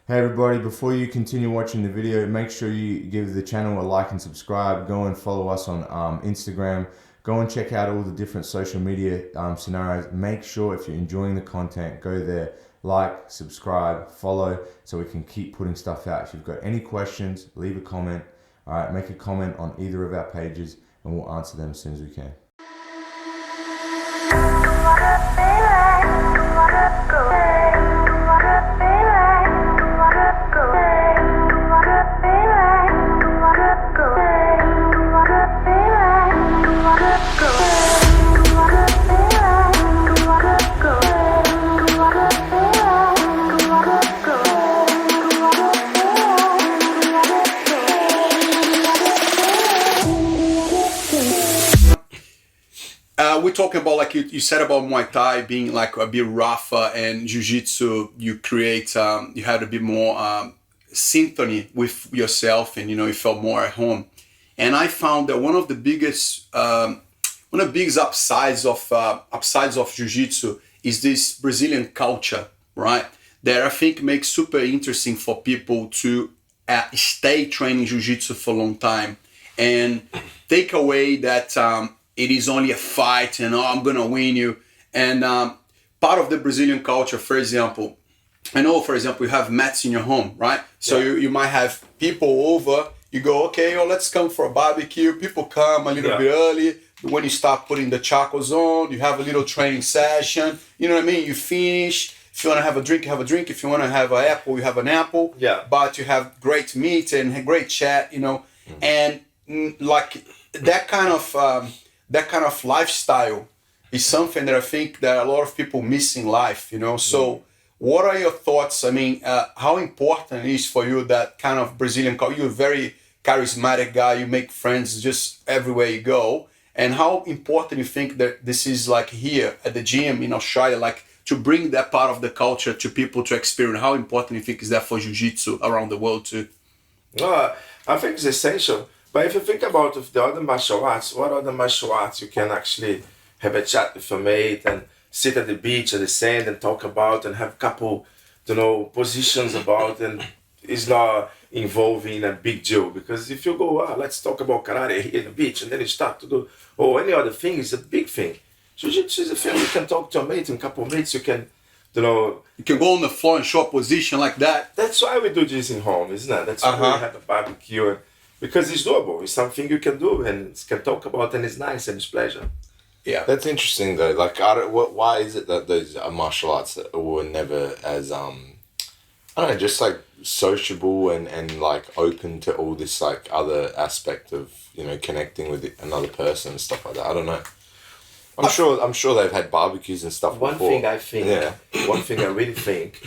Hey everybody, before you continue watching the video, make sure you give the channel a like and subscribe. Go and follow us on Instagram. Go and check out all the different social media scenarios. Make sure if you're enjoying the content, go there, like, subscribe, follow, so we can keep putting stuff out. If you've got any questions, leave a comment. All right, make a comment on either of our pages and we'll answer them as soon as we can. We're talking about, like you said about Muay Thai being like a bit rougher, and Jiu-Jitsu you create, you had a bit more symphony with yourself, and you felt more at home. And I found that one of the biggest upsides of Jiu-Jitsu is this Brazilian culture, right? That I think makes super interesting for people to stay training Jiu-Jitsu for a long time and take away that it is only a fight and I'm gonna win you. And part of the Brazilian culture, for example, I know, for example, you have mats in your home, right? So you might have people over, you go, okay, let's come for a barbecue. People come a little bit early. When you start putting the chacos on, you have a little training session. You know what I mean? You finish. If you want to have a drink, you have a drink. If you want to have an apple, you have an apple. Yeah. But you have great meat and great chat, And like that kind of lifestyle is something that I think that a lot of people miss in life, So what are your thoughts? I mean, how important it is for you that kind of Brazilian culture? You're a very charismatic guy. You make friends just everywhere you go. And how important you think that this is like here at the gym in Australia, like to bring that part of the culture to people to experience? How important you think is that for Jiu-Jitsu around the world too? I think it's essential. But if you think about the other martial arts, what other martial arts you can actually have a chat with your mate and sit at the beach at the sand and talk about and have a couple, positions about, and it's not involving a big deal. Because if you go, let's talk about karate here at the beach, and then you start to do, any other thing, is a big thing. Jiu-Jitsu is a thing you can talk to a mate, and a couple of mates, you can, You can go on the floor and show a position like that. That's why we do this in home, isn't it? That's why we have a barbecue. Because it's doable. It's something you can do and can talk about, and it's nice and it's pleasure. Yeah, that's interesting though. Like, why is it that those martial arts were never as I don't know, just like sociable and like open to all this like other aspect of connecting with another person and stuff like that? I don't know. I'm sure they've had barbecues and stuff before. One thing I really think,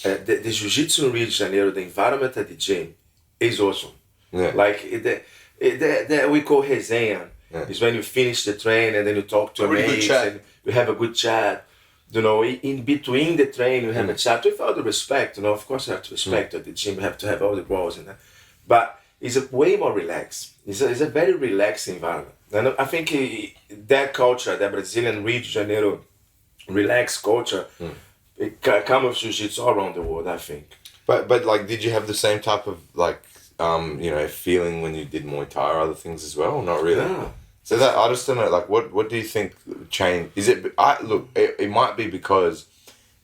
the Jiu-Jitsu in Rio de Janeiro, the environment at the gym is awesome. Yeah. Like we call resenha. Is when you finish the train and then you talk to your mates and you have a good chat. In between the train you have a chat with all the respect. Of course you have to respect at the gym. You have to have all the balls and that. But it's a way more relaxed. It's a very relaxed environment. And I think that culture, the Brazilian Rio de Janeiro relaxed culture, it comes with Jiu-Jitsu all around the world, I think. But like, did you have the same type of like feeling when you did Muay Thai or other things as well? Not really. Yeah. So that I just don't know. Like, what do you think changed? Is it? It might be because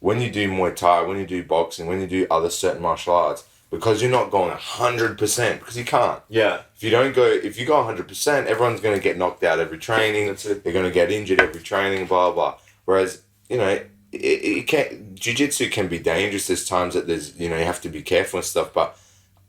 when you do Muay Thai, when you do boxing, when you do other certain martial arts, because you're not going 100%, because you can't. Yeah. If you go 100%, everyone's going to get knocked out every training. That's it. They're going to get injured every training. Blah blah. Whereas it can Jiu-Jitsu can be dangerous. There's times that there's you have to be careful and stuff, but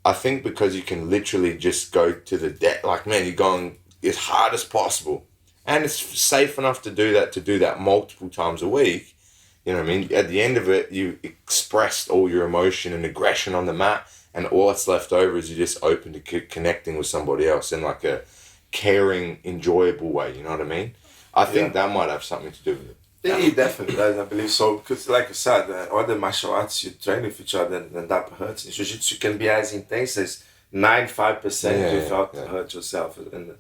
I think because you can literally just go to the depth, like, man, you're going as hard as possible. And it's safe enough to do that multiple times a week. You know what I mean? At the end of it, you expressed all your emotion and aggression on the mat, and all that's left over is you're just open to connecting with somebody else in like a caring, enjoyable way. You know what I mean? I think that might have something to do with it. It definitely does, I believe so. Because like you said, other martial arts, you train with each other and end up hurting. Jiu-Jitsu can be as intense as 95% without hurt yourself and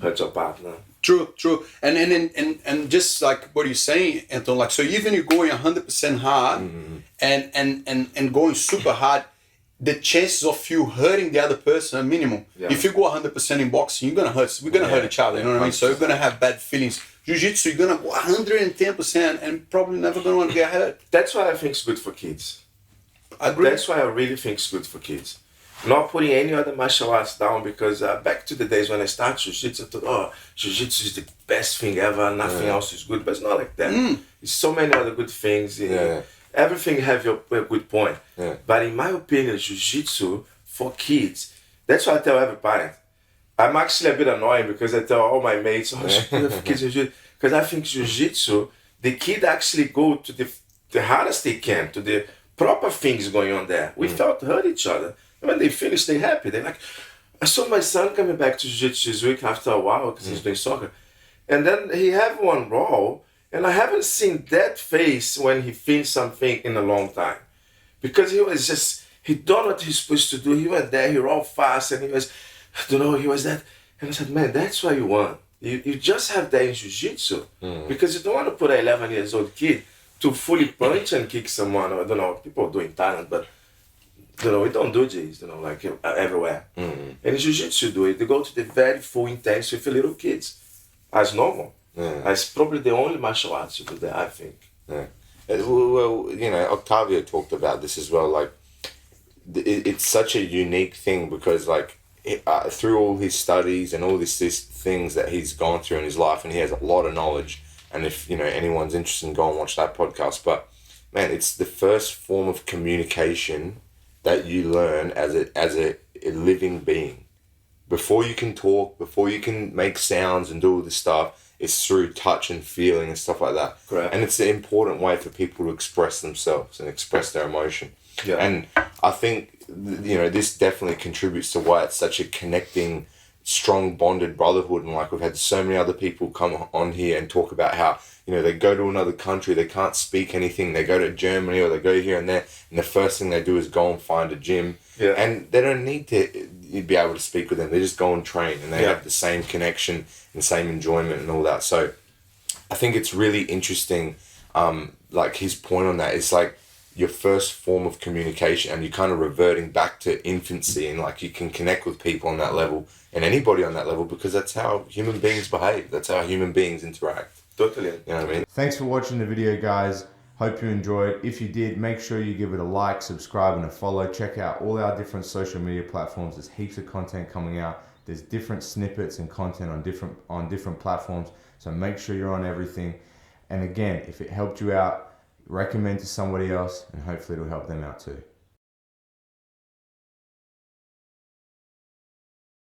hurt your partner. True. And just like what you're saying, Anton, like, so even you're going 100% hard and going super hard, the chances of you hurting the other person are minimal. Yeah. If you go 100% in boxing, we're gonna hurt each other. You know what I mean? So you're gonna have bad feelings. Jiu-jitsu, you're gonna go 110% and probably never gonna want to get hurt. That's why I think it's good for kids. I agree. That's why I really think it's good for kids. Not putting any other martial arts down, because back to the days when I started Jiu-Jitsu, I thought, oh, Jiu-Jitsu is the best thing ever, nothing else is good. But it's not like that. There's so many other good things. Everything have a good point. But in my opinion, Jiu-Jitsu for kids, that's what I tell every parent. I'm actually a bit annoying because I tell all my mates, oh, for kids Jiu-Jitsu. Because I think Jiu-Jitsu, the kid actually go to the hardest they can, to the proper things going on there without hurt each other. And when they finish, they're happy. They're like, I saw my son coming back to Jiu-Jitsu this week after a while because he's doing soccer. And then he had one roll, and I haven't seen that face when he finished something in a long time. Because he was just, he done what he's supposed to do. He went there, he rolled fast, and he was, I don't know, he was that. And I said, man, that's what you want. You just have that in Jiu-Jitsu. Because you don't want to put an 11 years old kid to fully punch and kick someone. I don't know, people do in Thailand, but you know, we don't do this, you know, like everywhere. And in Jiu-Jitsu do it. They go to the very full intense with the little kids as normal. As probably the only martial arts to do that, I think. Well, you know, Octavio talked about this as well. Like, it's such a unique thing because, like, through all his studies and all these things that he's gone through in his life, and he has a lot of knowledge. And if, you know, anyone's interested, go and watch that podcast. But man, it's the first form of communication that you learn as a living being. Before you can talk, before you can make sounds and do all this stuff, it's through touch and feeling and stuff like that. Correct. And it's an important way for people to express themselves and express their emotion. Yeah. And I think, you know, this definitely contributes to why it's such a connecting, strong, bonded brotherhood. And like, we've had so many other people come on here and talk about how, you know, they go to another country, they can't speak anything, they go to Germany or they go here and there, and the first thing they do is go and find a gym. And they don't need to be able to speak with them. They just go and train, and they have the same connection and same enjoyment and all that. So I think it's really interesting, like his point on that. It's like your first form of communication, and you're kind of reverting back to infancy, and like you can connect with people on that level and anybody on that level, because that's how human beings behave. That's how human beings interact. Totally. You know what I mean? Thanks for watching the video, guys. Hope you enjoyed. If you did, make sure you give it a like, subscribe, and a follow. Check out all our different social media platforms. There's heaps of content coming out. There's different snippets and content on different platforms. So make sure you're on everything. And again, if it helped you out, recommend to somebody else, and hopefully it'll help them out too.